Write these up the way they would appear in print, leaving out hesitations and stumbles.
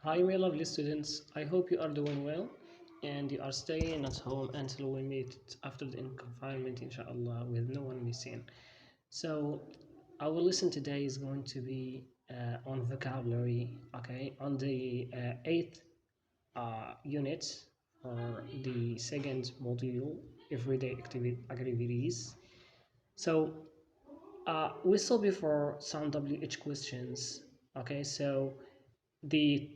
Hi, my lovely students. I hope you are doing well and you are staying at home until we meet after the confinement, inshallah, with no one missing. So, our lesson today is going to be on vocabulary, okay, on the eighth unit or the second module, everyday activities. So, we saw before some WH questions, okay, so the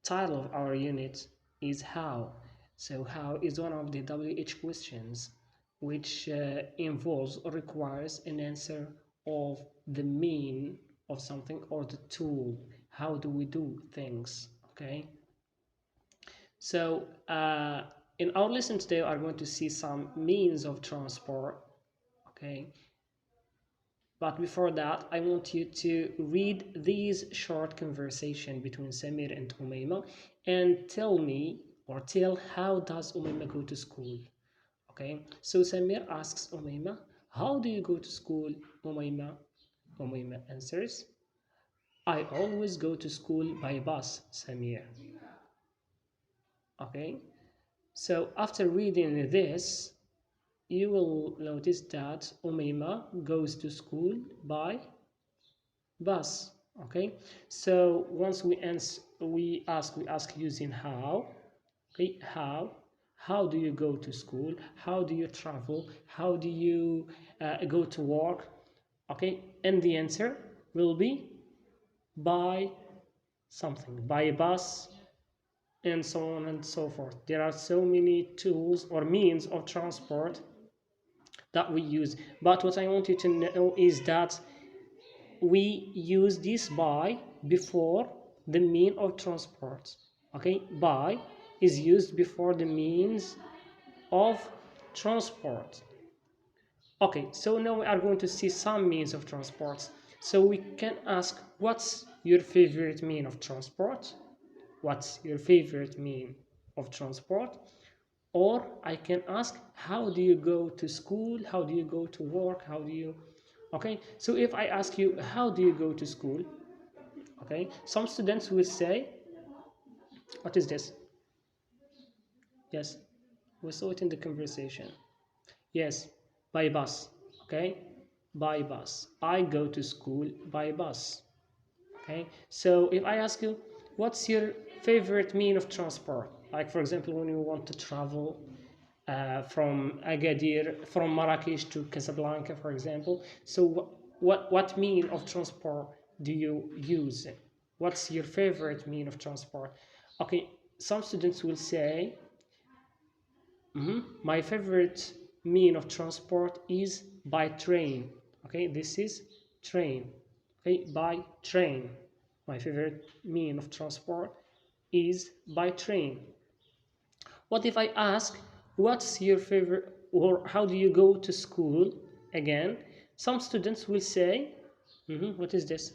title of our unit is how. So how is one of the WH questions which involves or requires an answer of the mean of something or the tool. How do we do things? Okay. So in our lesson today, we are going to see some means of transport. Okay. But before that, I want you to read these short conversation between Samir and Umayma and tell me or tell how does Umayma go to school. Okay, so Samir asks Umayma, how do you go to school, Umayma? Umayma answers, I always go to school by bus, Samir. Okay, so after reading this, you will notice that Umayma goes to school by bus. Okay, so once we ask using how. Okay, how do you go to school, how do you travel, how do you go to work? Okay, and the answer will be by something, by a bus, and so on and so forth. There are so many tools or means of transport that we use, but what I want you to know is that we use this by before the mean of transport. Okay, by is used before the means of transport. Okay, so now we are going to see some means of transport. So we can ask, what's your favorite mean of transport? What's your favorite mean of transport? Or I can ask, how do you go to school? How do you go to work? How do you... Okay, so if I ask you, how do you go to school? Okay, some students will say, what is this? Yes, we saw it in the conversation. Yes, by bus. Okay, by bus. I go to school by bus. Okay, so if I ask you, what's your favorite mean of transport? Like, for example, when you want to travel from Agadir, from Marrakesh to Casablanca, for example. So what mean of transport do you use? What's your favorite mean of transport? Okay, some students will say, my favorite mean of transport is by train. Okay, this is train. Okay, by train. My favorite mean of transport is by train. What if I ask, what's your favorite, or how do you go to school? Again, some students will say, what is this?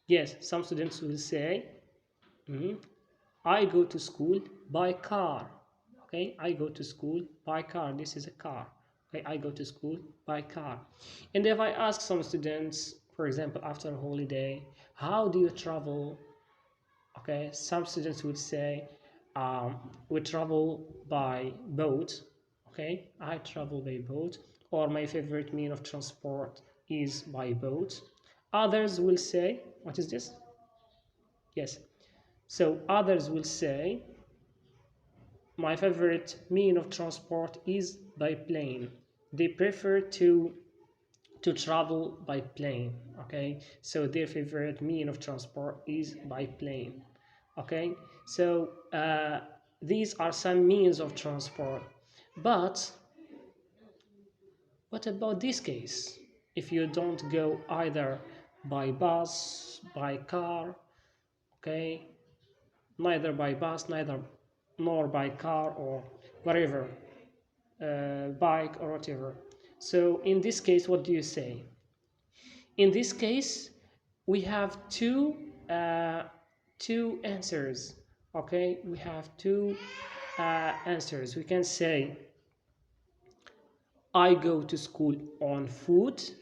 Yes, some students will say, I go to school by car. Okay, I go to school by car. This is a car. Okay, I go to school by car. And if I ask some students, for example, after a holiday, how do you travel? Okay, some students would say, we travel by boat. Okay, I travel by boat, or my favorite mean of transport is by boat. Others will say, what is this? Yes, so others will say, my favorite mean of transport is by plane. They prefer to travel by plane. Okay, so their favorite mean of transport is by plane. Okay, so these are some means of transport. But what about this case? If you don't go either by bus, by car, okay, neither by bus, neither nor by car or whatever, bike or whatever. So in this case, what do you say? In this case, we have two answers. Okay, we have two answers. We can say, I go to school on foot.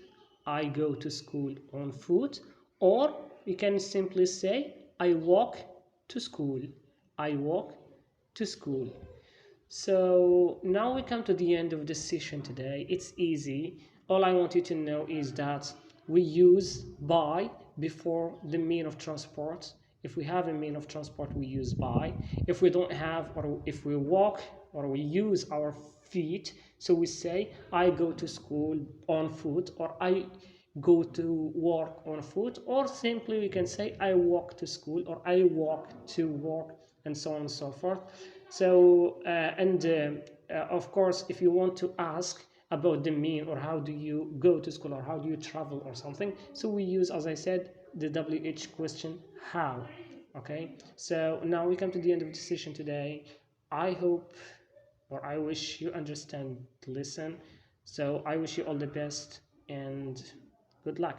I go to school on foot. Or we can simply say, I walk to school. I walk to school. So now we come to the end of this session today. It's easy. All I want you to know is that we use by before the mean of transport. If we have a mean of transport, we use by. If we don't have, or if we walk or we use our feet, so we say I go to school on foot, or I go to work on foot, or simply we can say I walk to school or I walk to work, and so on and so forth. So of course, if you want to ask about the mean, or how do you go to school, or how do you travel, or something, so we use, as I said, the WH question, how. Okay, so now we come to the end of the session today. I hope, or I wish you understand, listen. So I wish you all the best and good luck.